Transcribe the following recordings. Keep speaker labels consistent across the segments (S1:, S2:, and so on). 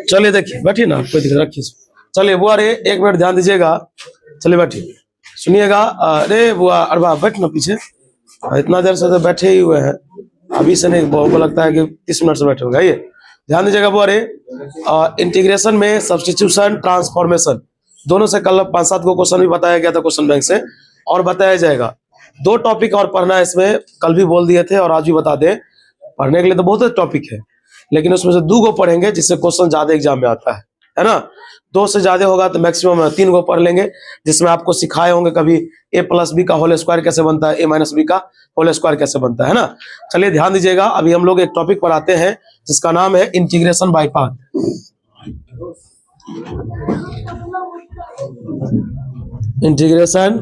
S1: चलिए देखिए, बैठिए ना, कोई दिक्कत रखिए। चलिए बुआ रे, एक मिनट ध्यान दीजिएगा। चलिए बैठिए, सुनिएगा। अरे बुआ, अरे बा बैठ ना पीछे, इतना देर से तो बैठे ही हुए हैं, अभी से नहीं, बुआ को लगता है कि 30 मिनट से बैठे होंगे। आइए ध्यान दीजिएगा बुआ रे। इंटीग्रेशन में सब्स्टिट्यूशन, ट्रांसफॉर्मेशन, दोनों से कल 5-7 को क्वेश्चन भी बताया गया था क्वेश्चन बैंक से, और बताया जाएगा। 2 टॉपिक और पढ़ना है इसमें, कल भी बोल दिए थे और आज भी बता दें। पढ़ने के लिए तो बहुत टॉपिक है, लेकिन उसमें से 2 को पढ़ेंगे जिससे क्वेश्चन ज्यादा एग्जाम में आता है ना। 2 से ज्यादा होगा तो मैक्सिमम 3 को पढ़ लेंगे, जिसमें आपको सिखाए होंगे कभी a+b का होल स्क्वायर कैसे बनता है, a-b का होल स्क्वायर कैसे बनता है ना। चलिए ध्यान दीजिएगा, अभी हम लोग एक टॉपिक पढ़ाते हैं जिसका नाम है integration by part. Integration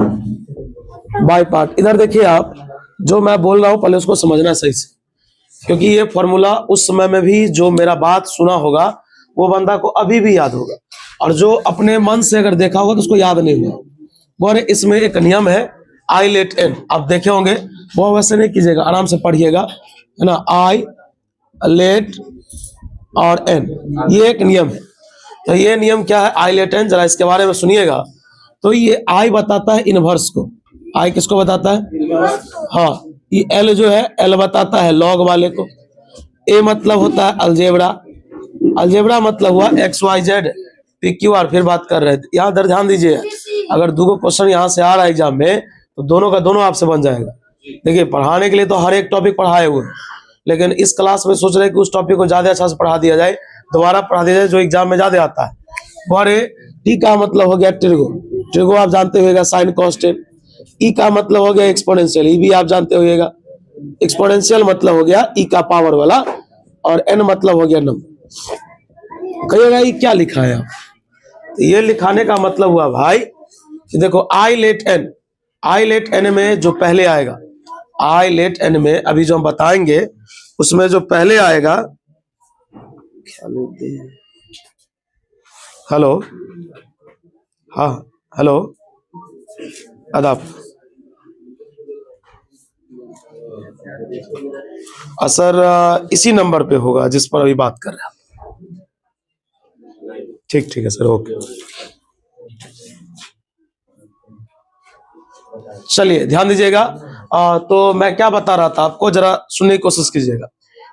S1: by part, इधर देखिए आप, जो मैं बोल रहा हूं पहले उसको समझना सही से, क्योंकि ये फॉर्मूला उस समय में भी जो मेरा बात सुना होगा वो बंदा को अभी भी याद होगा, और जो अपने मन से अगर देखा होगा तो उसको याद नहीं होगा। वो इसमें एक नियम है आई लेट एन, आप देखे होंगे, वो वैसे नहीं कीजिएगा, आराम से पढ़िएगा, है ना। आई लेट और एन, ये एक नियम है। तो ये नियम क्या है, आई लेट एन, जरा इसके बारे में सुनिएगा। तो ये आई बताता है इनवर्स को, आई किसको बताता है, हाँ, ये एल जो है, एल बताता है लॉग वाले को। ए मतलब होता है अलजेब्रा, अलजेब्रा मतलब हुआ XYZ PQR। फिर बात कर रहे थे, यहाँ दर ध्यान दीजिए, अगर 2 क्वेश्चन यहाँ से आ रहा है एग्जाम में तो दोनों का दोनों आपसे बन जाएगा। देखिए, पढ़ाने के लिए तो हर एक टॉपिक पढ़ाए हुए, लेकिन इस क्लास में सोच रहे हैं कि उस टॉपिक को ज्यादा अच्छा से पढ़ा दिया जाए, दोबारा पढ़ा दिया जाए जो एग्जाम में ज्यादा आता है। और टी का मतलब हो गया ट्रिगो, ट्रिगो आप जानते होगा, साइन कॉन्स्टेंट। ई का मतलब हो गया एक्सपोनेंशियल, ई भी आप जानते होगा, एक्सपोनेंशियल मतलब हो गया ई का पावर वाला, और एन मतलब हो गया नंबर। कहिएगा ये क्या लिखा है, तो ये लिखाने का मतलब हुआ भाई कि देखो आई लेट एन, आई लेट एन में जो पहले आएगा, आई लेट एन में अभी जो हम बताएंगे उसमें जो पहले आएगा, हेलो, हाँ हेलो, आदाब, सर इसी नंबर पे होगा जिस पर अभी बात कर रहे हैं। ठीक ठीक है सर, ओके। चलिए ध्यान दीजिएगा। तो मैं क्या बता रहा था आपको, जरा सुनने की कोशिश कीजिएगा।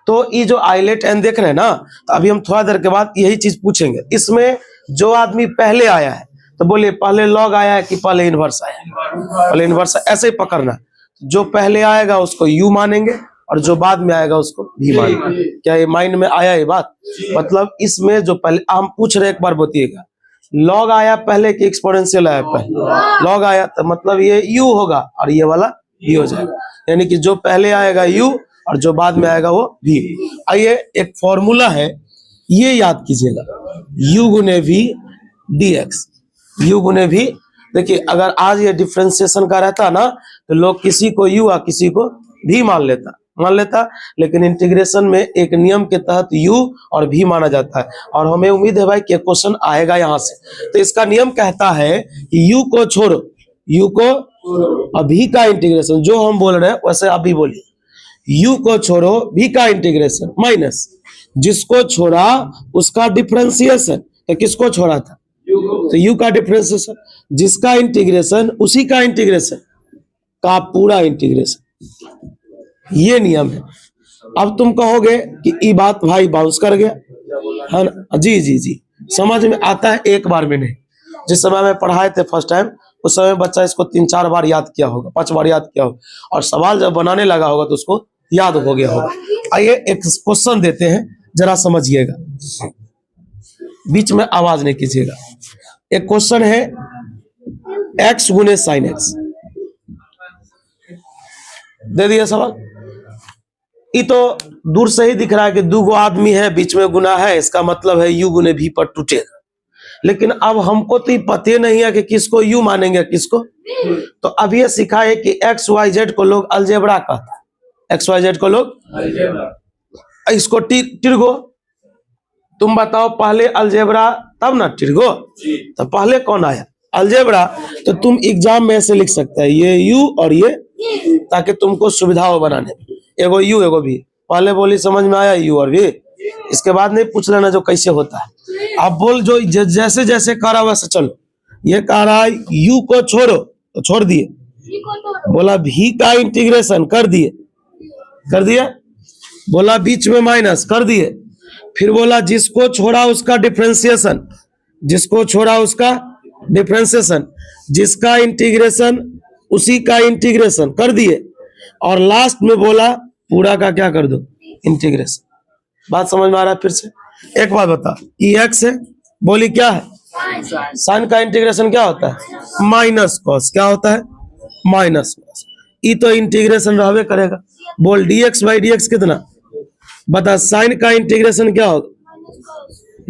S1: तो ये जो आई लेट एन देख रहे हैं ना, तो अभी हम थोड़ा देर के बाद यही चीज पूछेंगे। इसमें जो आदमी पहले आया है, तो बोलिए पहले लॉग आया है कि पहले इनवर्स आया है, पहले इनवर्स, ऐसे ही पकड़ना। जो पहले आएगा उसको यू मानेंगे, और जो बाद में आएगा उसको भी मानेंगे। क्या ये माइंड में आया ये बात? मतलब इसमें जो पहले हम पूछ रहे, एक बार बताइएगा, लॉग आया पहले कि एक्सपोनेंशियल आया पहले? लॉग आया, तो मतलब ये यू होगा और ये वाला भी हो जाएगा, यानी कि जो पहले आएगा यू और जो बाद में आएगा वो भी। आइए, एक फॉर्मूला है, ये याद कीजिएगा, यू गुने वी dx, यू गुने वी। देखिए, अगर आज ये डिफरेंशिएशन का रहता ना, तो लोग किसी को यू और किसी को भी मान लेता, लेकिन इंटीग्रेशन में एक नियम के तहत यू और भी माना जाता है, और हमें उम्मीद है भाई कि क्वेश्चन आएगा यहाँ से। तो इसका नियम कहता है कि यू को छोड़ो, यू को अभी का इंटीग्रेशन, जो हम बोल रहे हैं वैसे आप भी बोलिए, यू को छोड़ो भी का इंटीग्रेशन माइनस जिसको छोड़ा उसका डिफरेंशिएशन। तो किसको छोड़ा था? तो यू का डिफरेंशिएशन, जिसका इंटीग्रेशन उसी का इंटीग्रेशन का पूरा इंटीग्रेशन, ये नियम है। अब तुम कहोगे कि ये बात भाई बाउंस कर गया है ना? जी जी जी, समझ में आता है, एक बार में नहीं। जिस समय में पढ़ाए थे फर्स्ट टाइम, उस समय बच्चा इसको 3-4 बार याद किया होगा, 5 बार याद किया होगा, और सवाल जब बनाने लगा होगा तो उसको याद हो गया होगा। आइए एक क्वेश्चन देते हैं, जरा समझिएगा, बीच में आवाज नहीं कीजिएगा। एक क्वेश्चन है, x गुने साइन एक्स, दे दिया सवाल। ये तो दूर से ही दिख रहा है कि 2 आदमी है, बीच में गुना है, इसका मतलब है यू गुने भी पर टूटेगा। लेकिन अब हमको तो पता नहीं है कि किसको यू मानेंगे किसको। तो अब ये सीखा है कि XYZ को लोग अलजेब्रा कहता है, XYZ को लोग, इसको टिर्गो। तुम बताओ, पहले अलजेब्रा तब ना टिर्गो, तो पहले कौन आया? अलजेब्रा। तो तुम एग्जाम में ऐसे लिख सकते हैं, ये यू और ये, ताकि तुमको सुविधा हो बनाने में, एगो यू एगो भी। पहले बोली समझ में आया, यू और भी, इसके बाद नहीं पूछ लेना जो कैसे होता है। अब बोल जो जैसे जैसे कह रहा वैसे चलो। ये कह रहा है u को छोड़ो तो छोड़ दिए, बोला v का इंटीग्रेशन कर दिए, कर दिया, बोला बीच में माइनस कर दिए, फिर बोला जिसको छोड़ा उसका डिफरेंशिएशन, जिसको छोड़ा उसका डिफरेंशिएशन, जिसका इंटीग्रेशन उसी का इंटीग्रेशन कर दिए, और लास्ट में बोला पूरा का क्या कर दो, इंटीग्रेशन। बात समझ में आ रहा है? फिर से एक बात बता, ई एक्स है, बोली क्या है, साइन का इंटीग्रेशन क्या होता है, माइनस कॉस, क्या होता है, माइनस कॉस। ई तो इंटीग्रेशन रहबे करेगा। बोल dx बाई dx कितना, बता साइन का इंटीग्रेशन क्या होगा,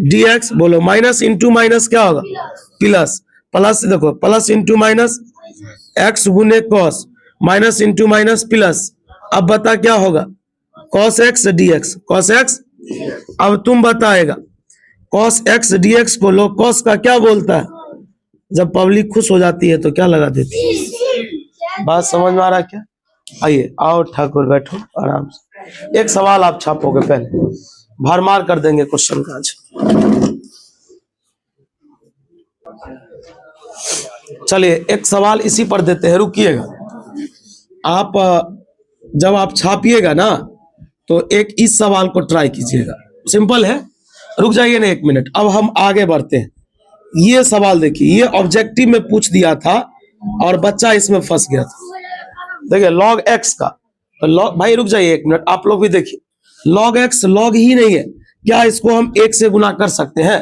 S1: dx, बोलो माइनस इंटू माइनस क्या होगा, प्लस, प्लस देखो प्लस इंटू माइनस x गुने cos, minus into minus plus. अब बता क्या होगा, cos x dx, cos x। अब तुम बताएगा cos x dx को लोग cos का क्या बोलता है, जब पब्लिक खुश हो जाती है तो क्या लगा देती है। बात समझ में आ रहा है क्या? आइए आओ ठाकुर बैठो आराम से। एक सवाल आप छापोगे, पहले भरमार कर देंगे क्वेश्चन का आज। चलिए एक सवाल इसी पर देते हैं, रुकिएगा आप। जब आप छापिएगा ना तो एक इस सवाल को ट्राई कीजिएगा, सिंपल है। रुक जाइए ना एक मिनट, अब हम आगे बढ़ते हैं। ये सवाल देखिए, ये ऑब्जेक्टिव में पूछ दिया था और बच्चा इसमें फंस गया था। देखिए log x का, तो log, भाई रुक जाइए एक मिनट, आप लोग भी देखिए। log x log ही नहीं है क्या, इसको हम 1 से गुना कर सकते हैं?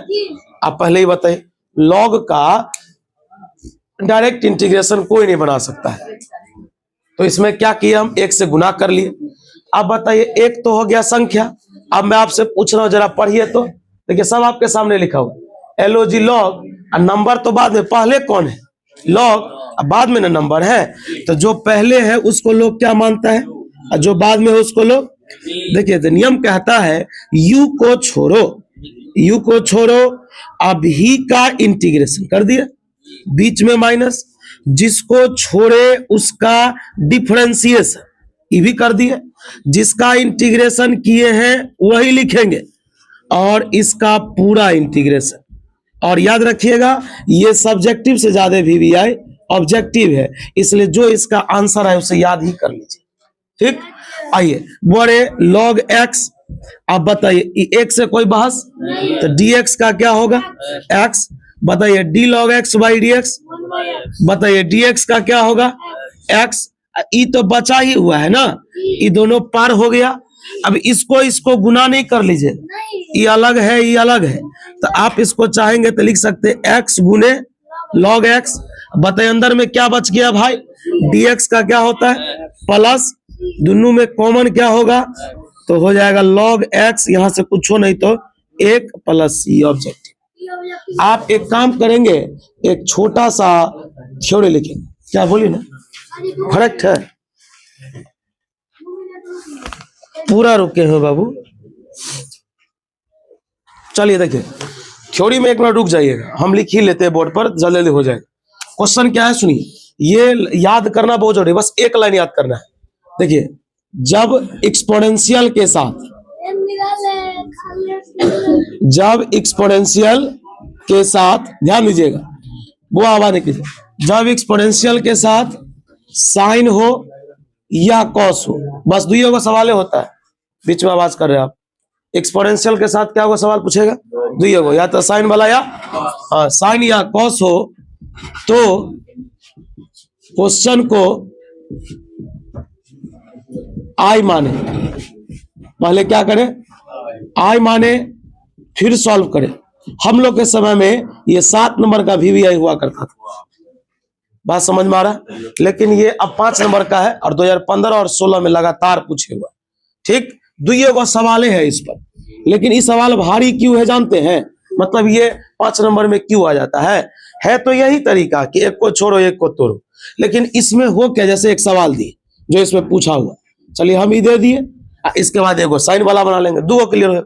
S1: आप पहले ही बताइए, log का डायरेक्ट इंटीग्रेशन कोई नहीं बना सकता है, तो इसमें क्या किया हम 1 से गुना कर लिए। अब बताइए, एक तो हो गया संख्या। अब मैं आपसे पूछ रहा हूं, जरा पढ़िए तो। देखिए सब आपके सामने लिखा हुआ LOG log, नंबर तो बाद में, पहले कौन है log, बाद में ना नंबर है, तो जो पहले है उसको लोग क्या मानता है, और जो बाद में है उसको लोग। देखिए तो नियम कहता है u को छोड़ो, u को छोड़ो, अब ही का इंटीग्रेशन कर दिया, बीच में माइनस, जिसको छोड़े उसका डिफरेंशिएशन, ये भी कर दिए, जिसका इंटीग्रेशन किए हैं वही लिखेंगे, और इसका पूरा इंटीग्रेशन। और याद रखिएगा ये सब्जेक्टिव से ज्यादा VVI ऑब्जेक्टिव है, इसलिए जो इसका आंसर है उसे याद ही कर लीजिए, ठीक। आइए बड़े log x, आप बताइए x से कोई बहस, तो dx का क्या होगा x, बताइए d log x by dx, बताइए dx का क्या होगा x। ई तो बचा ही हुआ है ना, ये दोनों पार हो गया। अब इसको गुना नहीं कर लीजिए, ये अलग है ये अलग है, तो आप इसको चाहेंगे तो लिख सकते x गुने log x। बताइए अंदर में क्या बच गया भाई, dx का क्या होता है प्लस, दोनों में कॉमन क्या होगा, तो हो जाएगा log x, यहां से कुछ हो नहीं तो 1 प्लस c ऑब्जेक्टिव। आप एक काम करेंगे, एक छोटा सा थ्योरी लिखेंगे, क्या बोलिए ना, करेक्ट है, पूरा रुके हैं बाबू। चलिए देखिए थ्योरी में एक मिनट रुक जाइएगा, हम लिख ही लेते हैं बोर्ड पर, जल्दी हो जाएगा। क्वेश्चन क्या है सुनिए, ये याद करना बहुत जरूरी है, बस एक लाइन याद करना है। देखिए जब एक्सपोनेंशियल के साथ, जब एक्सपोनेंशियल के साथ, ध्यान दीजिएगा वो आवाज नहीं कीजिए, जब एक्सपोनेंशियल के साथ साइन हो या कॉस हो, बस दुइयों का सवाल होता है। बीच में आवाज कर रहे हैं आप, एक्सपोनेंशियल के साथ क्या होगा सवाल पूछेगा, दुइयों को, या तो साइन वाला या साइन या कॉस हो, तो क्वेश्चन को आई माने, पहले क्या करें, आई माने, फिर सॉल्व करें। हम लोग के समय में ये 7 नंबर का VVI हुआ करता था, बात समझ में आ रहा, लेकिन ये अब 5 नंबर का है, और 2015 और 16 में लगातार पूछे हुआ, ठीक। दुइयों का सवाल है इस पर, लेकिन ये सवाल भारी क्यों है जानते हैं, मतलब ये 5 नंबर में क्यों आ जाता है तो यही तरीका कि एक को छोड़ो एक को तोड़ो। लेकिन इसमें हो क्या, जैसे एक सवाल दिए जो इसमें पूछा हुआ, चलिए हम ही दे दिए, इसके बाद एक साइन वाला बना लेंगे, 2 क्लियर हो।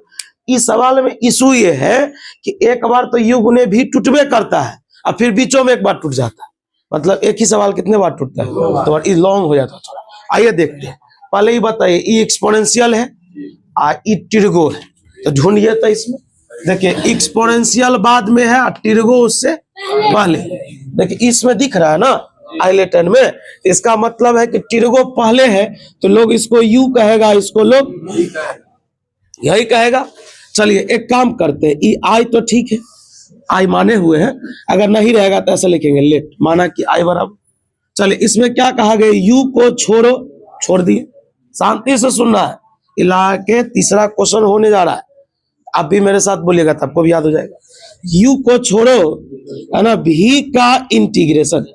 S1: इस सवाल में इशू ये है कि एक बार तो यू गुने भी टूटबे करता है, और फिर बीचों में एक बार टूट जाता है, मतलब एक ही सवाल कितने बार टूटता है, तो ये लॉन्ग हो जाता है थोड़ा। आइए देखते हैं, पहले ही बताइए ई एक्सपोनेंशियल है, ई टिर्गो है, तो ढूंढिए तो इसमें देखिए एक्सपोनेंशियल बाद में है और टिर्गो उससे पहले। देखिए इसमें दिख रहा है ना आइलेटन में, इसका मतलब है कि टिर्गो पहले है तो लोग इसको यू कहेगा, इसको लोग यही कहेगा। चलिए एक काम करते हैं, ई आई तो ठीक है, आई माने हुए हैं, अगर नहीं रहेगा तो ऐसे लिखेंगे लेट, माना कि आई बराबर। चलिए इसमें क्या कहा गया, यू को छोड़ो, छोड़ दिए। शांति से सुनना है, इला के तीसरा क्वेश्चन होने जा रहा है, आप भी मेरे साथ बोलिएगा तब को भी याद हो जाएगा। यू को छोड़ो है ना, भी का इंटीग्रेशन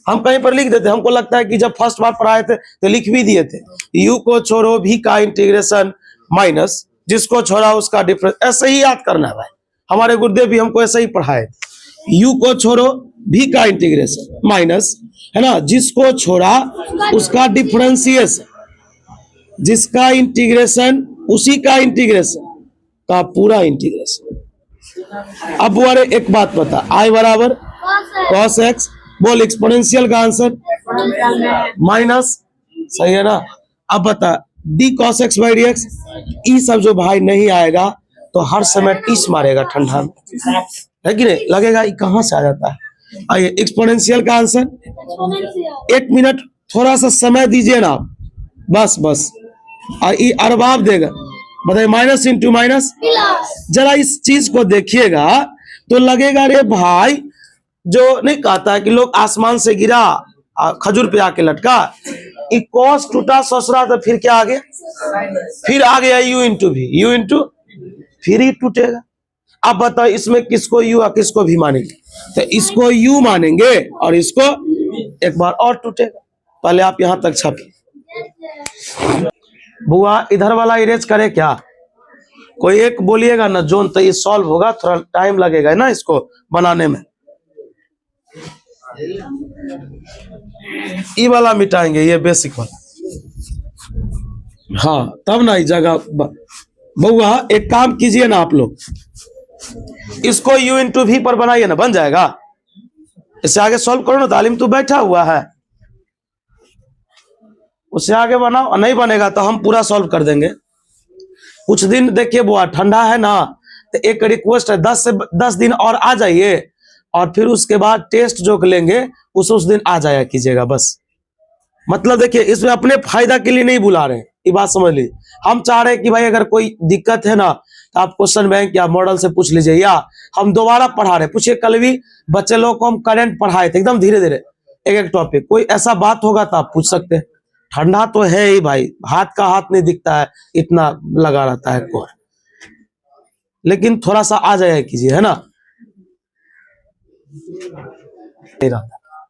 S1: हम कहीं पर लिख देते, हमको लगता है कि जब फर्स्ट बार पढ़ाए थे तो लिख भी दिए थे, यू को छोड़ो भी का इंटीग्रेशन माइनस जिसको छोड़ा उसका डिफरेंस। ऐसे ही याद करना है भाई, हमारे गुरुदेव भी हमको ऐसे ही पढ़ाए। यू को छोड़ो भी का इंटीग्रेशन माइनस है ना, जिसको छोड़ा उसका डिफरेंशिएशन, जिसका इंटीग्रेशन उसी का इंटीग्रेशन का पूरा इंटीग्रेशन। अब बुआरे एक बात बता, आई बराबर कॉस एक्स, बोल एक्सपोनेंशियल का आंसर माइनस, सही है ना। अब बता D cos x by D x, ई सब जो भाई नहीं आएगा तो हर समय टीस मारेगा ठंडा में, है कि नहीं, लगेगा ये कहां से आ जाता है। आइए एक्सपोनेंशियल का आंसर, एक मिनट थोड़ा सा समय दीजिए ना आप, बस बस, ये अरबाब देगा, बताइए माइनस इंटू माइनस। जरा इस चीज को देखिएगा तो लगेगा रे भाई, जो नहीं कहता है कि लोग आसमान से गिरा खजूर पे आके लटका, कॉस टूटा ससुरा तो फिर क्या आ गया, फिर आ गया यू इंटू भी, यू इंटू फिर ही टूटेगा। अब बताओ इसमें किसको यू और किसको भी मानेंगे, तो इसको यू मानेंगे और इसको एक बार और टूटेगा। पहले आप यहां तक छापिए। बुआ इधर वाला इरेज करे क्या, कोई एक बोलिएगा ना जोन, तो ये सॉल्व होगा, थोड़ा टाइम लगेगा ना इसको बनाने में। ये वाला मिटाएंगे, ये बेसिक वाला, हाँ तब ना इस जगह। बुआ एक काम कीजिए ना आप लोग, इसको u इंटू भी पर बनाइए ना, बन जाएगा। इससे आगे सॉल्व करो ना, तालिम तू बैठा हुआ है, उससे आगे बनाओ, और नहीं बनेगा तो हम पूरा सॉल्व कर देंगे। कुछ दिन देखिए बुआ ठंडा है ना, तो एक रिक्वेस्ट है 10 से 10 दिन और आ जाइए, और फिर उसके बाद टेस्ट जो लेंगे उस दिन आ जाया कीजिएगा बस। मतलब देखिए इसमें अपने फायदा के लिए नहीं बुला रहे हैं, ये बात समझ लीजिए। हम चाह रहे हैं कि भाई अगर कोई दिक्कत है ना तो आप क्वेश्चन बैंक या मॉडल से पूछ लीजिए, या हम दोबारा पढ़ा रहे, पूछिए कल भी बच्चे लोगों को हम करंट पढ़ाए थे एकदम धीरे धीरे एक एक टॉपिक, कोई ऐसा बात होगा तो आप पूछ सकते हैं। ठंडा तो है ही भाई, हाथ का हाथ नहीं दिखता है, इतना लगा रहता है कोर, लेकिन थोड़ा सा आ जाया कीजिए, है ना।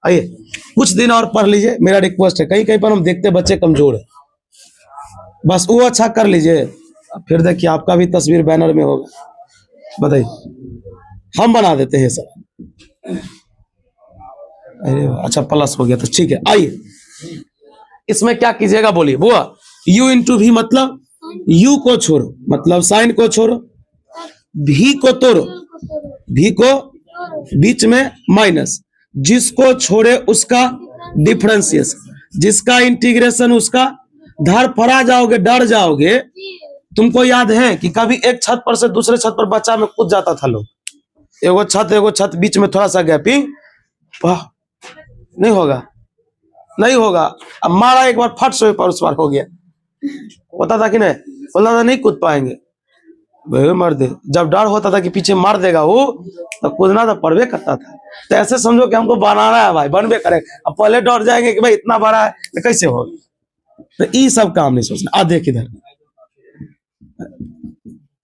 S1: आइए कुछ दिन और पढ़ लीजिए, मेरा रिक्वेस्ट है, कहीं कहीं पर हम देखते बच्चे कमजोर है, बस वो अच्छा कर लीजिए, फिर देखिए आपका भी तस्वीर बैनर में होगा। बताइए हम बना देते हैं सब। अरे अच्छा प्लस हो गया तो ठीक है। आइए इसमें क्या कीजिएगा बोलिए बुआ, u इंटू भी मतलब u को छोड़ो, मतलब साइन को छोड़ो, भी को तोड़ो, भी को बीच में माइनस, जिसको छोड़े उसका डिफरेंशिएशन, जिसका इंटीग्रेशन उसका, धर फरा जाओगे डर जाओगे। तुमको याद है कि कभी एक छत पर से दूसरे छत पर बच्चा में कूद जाता था लोग, एगो छत बीच में थोड़ा सा गैपिंग, नहीं होगा, नहीं होगा, अब मारा एक बार फट से पर उस बार हो गया, होता था कि नहीं, बोलता था नहीं कूद पाएंगे, मर दे, जब डर होता था कि पीछे मार देगा वो, तो कूदना तो पड़वे करता था। तो ऐसे समझो कि हमको बनाना है भाई, बनवे करेगा, अब पहले डर जाएंगे कि भाई इतना बड़ा है तो कैसे होगा, तो ये सब काम नहीं सोचना। देख इधर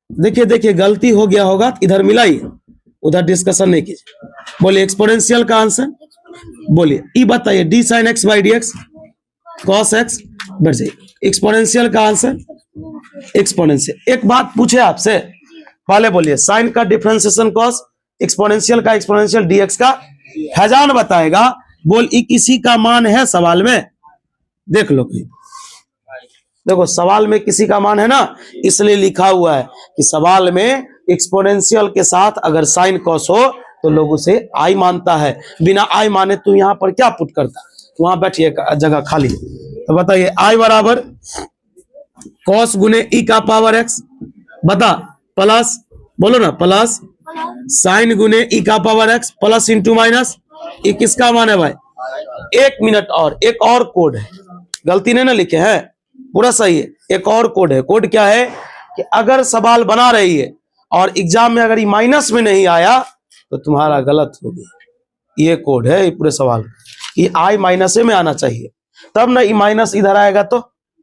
S1: देखिए, देखिए गलती हो गया होगा, इधर मिलाइए, उधर डिस्कशन नहीं कीजिए। बोलिए एक्सपोनेंशियल का आंसर बोलिए, ई बताइए D sine x by D x cos x, बढ़ जाइए। एक्सपोनेंशियल का आंसर एक्सपोनेंशियल। एक बात पूछे आपसे, पहले बोलिए साइन का डिफरेंशिएशन कॉस, एक्सपोनेंशियल का एक्सपोनेंशियल डीएक्स का हैजान बताएगा। बोल ई किसी का मान है सवाल में, देख लो कहीं, देखो सवाल में किसी का मान है ना, इसलिए लिखा हुआ है कि सवाल में एक्सपोनेंशियल के साथ अगर साइन कॉस हो तो लोग उसे आई मानता है, बिना आई माने तू यहां पर क्या पुट करता, वहां बैठिए जगह खाली। तो बताइए आई बराबर कॉस गुने ई का पावर एक्स, बता प्लस बोलो ना, प्लस साइन गुने ई का power x plus into minus. ये किसका मान है भाई? 1 मिनट और एक और कोड है, गलती नहीं ना लिखे हैं, पूरा सही है। एक और कोड है। कोड क्या है कि अगर सवाल बना रही है और एग्जाम में अगर ये माइनस में नहीं आया तो तुम्हारा गलत हो गया। ये कोड है ये पूरे सवाल का। ये आई माइनस में आना चाहिए, तब ना ये माइनस इधर आएगा तो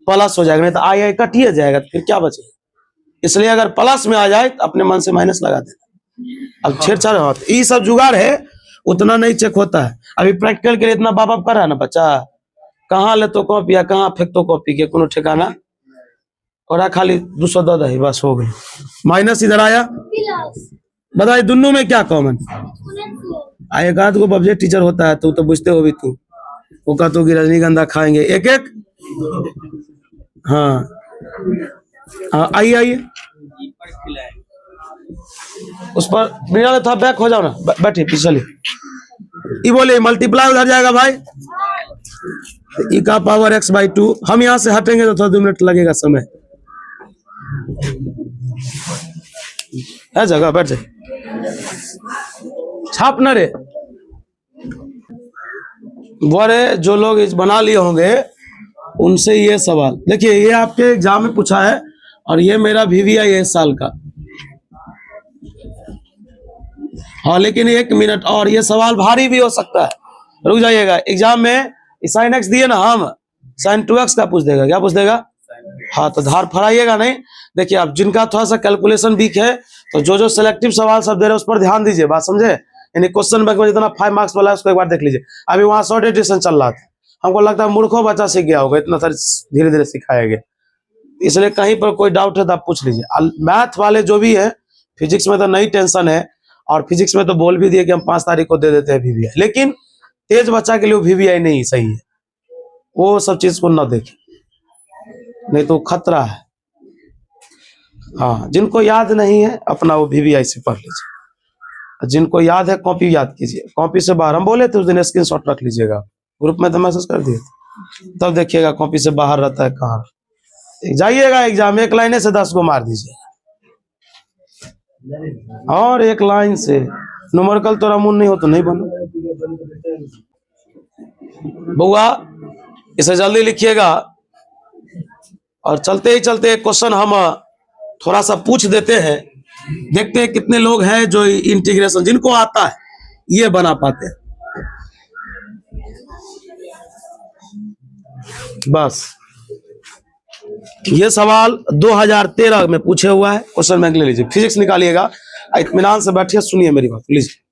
S1: प्लस हो जाएगा, नहीं तो आई आई कट ही जाएगा, तो फिर क्या बचेगा। इसलिए अगर प्लस में आ जाए तो अपने मन से माइनस लगा देना। अब छेड़छाड़ होता है, ये सब जुगाड़ है, उतना नहीं चेक होता है। अभी प्रैक्टिकल के लिए इतना बाप कर रहा है ना बच्चा, कहाँ ले तो कॉपी या कहाँ फेंक तो कॉपी के कोनो ठिकाना, और खाली 210 ही बस हो गई। माइनस इधर आया, बताइए दोनों में क्या कॉमन? एक आध को सब्जेक्ट टीचर होता है तो बुझते हो भी तू, वो का तो रजनीगंधा खाएंगे एक एक। हाँ हाँ, आइए आइए, उस पर बिना था बैक हो जाओ ना, बैठिए पिछले। ये बोले मल्टीप्लाई उधर जाएगा भाई, ई का पावर एक्स बाई 2। हम यहां से हटेंगे तो थोड़ा 2 मिनट लगेगा समय है, जगह बैठ जाए, छाप न रे। बड़े जो लोग इस बना लिए होंगे उनसे ये सवाल देखिए, ये आपके एग्जाम में पूछा है और ये मेरा VVI है इस साल का। हाँ लेकिन 1 मिनट और, ये सवाल भारी भी हो सकता है, रुक जाइएगा। एग्जाम में साइन एक्स दिए ना, हम साइन 2x का पूछ देगा। क्या पूछ देगा? हाँ तो धार फराइएगा नहीं। देखिए अब जिनका थोड़ा सा कैलकुलेशन वीक है तो जो सिलेक्टिव सवाल सब दे रहे हैं उस पर ध्यान दीजिए, बात समझे। यानी क्वेश्चन बैंक में जितना 5 मार्क्स वाला है उसको एक बार देख लीजिए। अभी वहां शॉर्ट एडिशन चल रहा था, हमको लगता है मूर्खों बच्चा सीख गया होगा, इतना सारे धीरे धीरे सिखाया गया, इसलिए कहीं पर कोई डाउट है तो आप पूछ लीजिए। मैथ वाले जो भी है, फिजिक्स में तो नई टेंशन है, और फिजिक्स में तो बोल भी दिए कि हम 5 तारीख को दे देते हैं VVI, लेकिन तेज बच्चा के लिए VVI नहीं सही है, वो सब चीज को ना देखें, नहीं तो खतरा है। हाँ जिनको याद नहीं है अपना वो VVI से पढ़ लीजिए, जिनको याद है कॉपी याद कीजिए, कॉपी से बाहर। हम बोले थे उस दिन स्क्रीनशॉट रख लीजिएगा, ग्रुप में तो मैसेज कर दिए, तब देखिएगा कॉपी से बाहर रहता है कहाँ। जाइएगा एग्जाम में 1 लाइन से 10 को मार दीजिएगा, और 1 लाइन से न्यूमेरिकल तो रामून नहीं हो तो नहीं बनो। बउआ इसे जल्दी लिखिएगा, और चलते ही चलते क्वेश्चन हम थोड़ा सा पूछ देते हैं, देखते हैं कितने लोग हैं जो इंटीग्रेशन जिनको आता है ये बना पाते हैं। बस ये सवाल 2013 में पूछे हुआ है, क्वेश्चन बैंक ले लीजिए। फिजिक्स निकालिएगा, इत्मीनान से बैठिए, सुनिए मेरी बात, लीजिए।